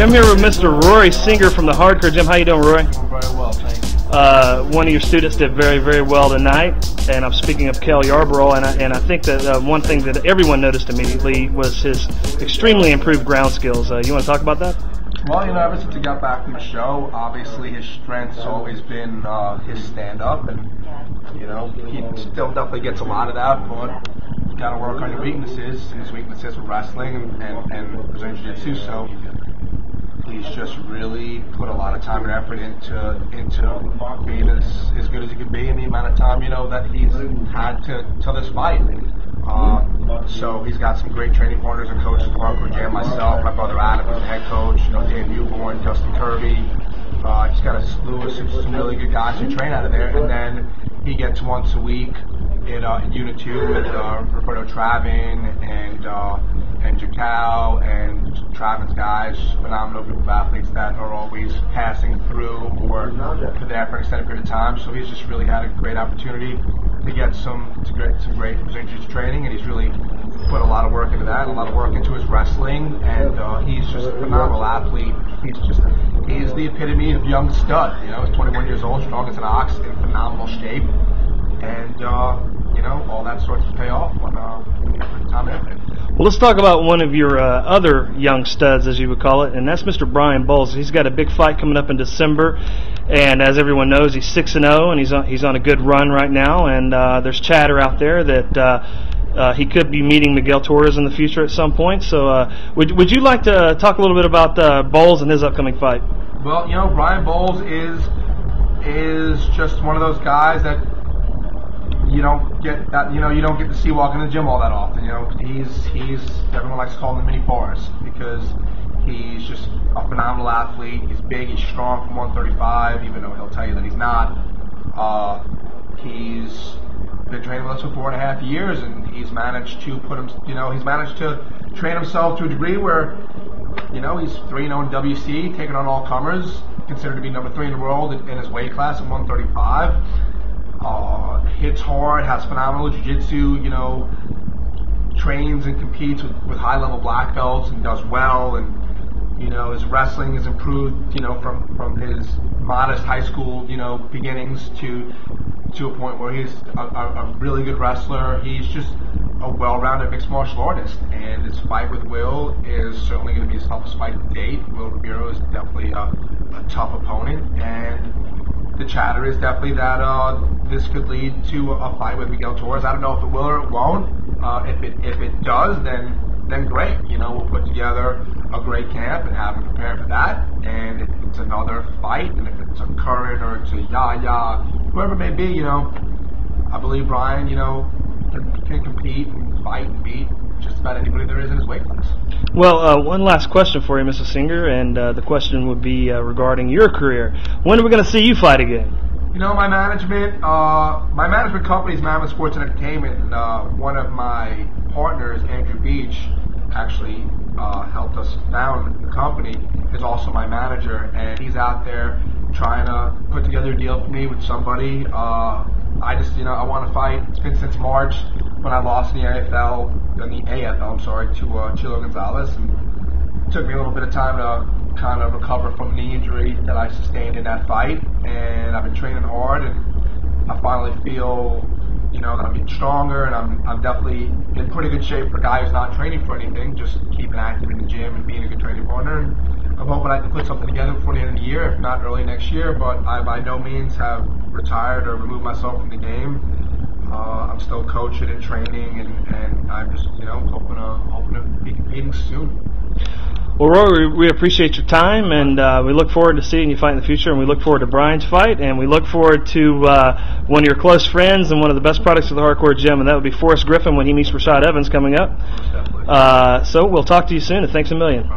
I'm here with Mr. Rory Singer from the Hardcore Gym. How you doing, Rory? Doing very well, thanks. One of your students did very, very well tonight, and I'm speaking of Kel Yarborough, and I think that one thing that everyone noticed immediately was his extremely improved ground skills. You want to talk about that? Well, ever since he got back from the show, obviously his strength's always been his stand-up, and he still definitely gets a lot of that, but you got to work on your weaknesses, and his weaknesses were wrestling and Brazilian Jiu-Jitsu. So he's just really put a lot of time and effort into being as good as he could be in the amount of time that he's had till this fight. So he's got some great training partners and coaches, Hardcore Gym, myself, my brother Adam, who's the head coach, Dan Newborn, Dustin Kirby. He's got a slew of some really good guys who train out of there, and then he gets once a week in Unit 2 with Roberto Travin and Jacau and Travin's guys, phenomenal group of athletes that are always passing through or there for an extended period of time. So he's just really had a great opportunity to get some great Brazilian Jiu-Jitsu training, and he's really put a lot of work into that, a lot of work into his wrestling, and he's just a phenomenal athlete. He's the epitome of young stud. He's 21 years old, strong as an ox, in phenomenal shape, and all that starts to pay off when you put the time in. Well, let's talk about one of your other young studs, as you would call it, and that's Mr. Brian Bowles. He's got a big fight coming up in December, and as everyone knows, he's 6-0, and he's on a good run right now. And there's chatter out there that he could be meeting Miguel Torres in the future at some point. So, would you like to talk a little bit about Bowles and his upcoming fight? Well, Brian Bowles is just one of those guys that you don't get to see walking in the gym all that often. He's everyone likes to call him the mini Forrest because he's just a phenomenal athlete. He's big, he's strong from 135, even though he'll tell you that he's not. He's been training with us for 4.5 years, and he's managed to he's managed to train himself to a degree where he's 3-0 in WC, taking on all comers, considered to be number 3 in the world in his weight class at 135. Hits hard, has phenomenal jiu-jitsu, trains and competes with high-level black belts and does well, and his wrestling has improved, from his modest high school, beginnings to a point where he's a really good wrestler. He's just a well-rounded mixed martial artist, and his fight with Will is certainly going to be his toughest fight to date. Will Ribeiro is definitely a tough opponent, and the chatter is definitely that this could lead to a fight with Miguel Torres. I don't know if it will or it won't. If it does, then great. We'll put together a great camp and have him prepare for that. And if it's another fight, and if it's a Curran or it's a Yaya, whoever it may be, I believe Brian, can compete and fight and beat just about anybody there is in his weight class. Well, one last question for you, Mr. Singer, and the question would be regarding your career. When are we going to see you fight again? My management company is Mammoth Sports and Entertainment, and one of my partners, Andrew Beach, actually helped us found the company, is also my manager, and he's out there trying to put together a deal for me with somebody. I just, I want to fight. It's been since March when I lost in the AFL, to Chilo Gonzalez, and it took me a little bit of time to kind of recover from the knee injury that I sustained in that fight, and I've been training hard, and I finally feel, that I'm getting stronger, and I'm definitely in pretty good shape for a guy who's not training for anything, just keeping active in the gym and being a good training partner. And I'm hoping I can put something together before the end of the year, if not early next year, but I by no means have retired or removed myself from the game. I'm still coaching and training, and I'm just, hoping to be competing soon. Well, Rory, we appreciate your time, and we look forward to seeing you fight in the future, and we look forward to Brian's fight, and we look forward to one of your close friends and one of the best products of the Hardcore Gym, and that would be Forrest Griffin when he meets Rashad Evans coming up. So we'll talk to you soon, and thanks a million.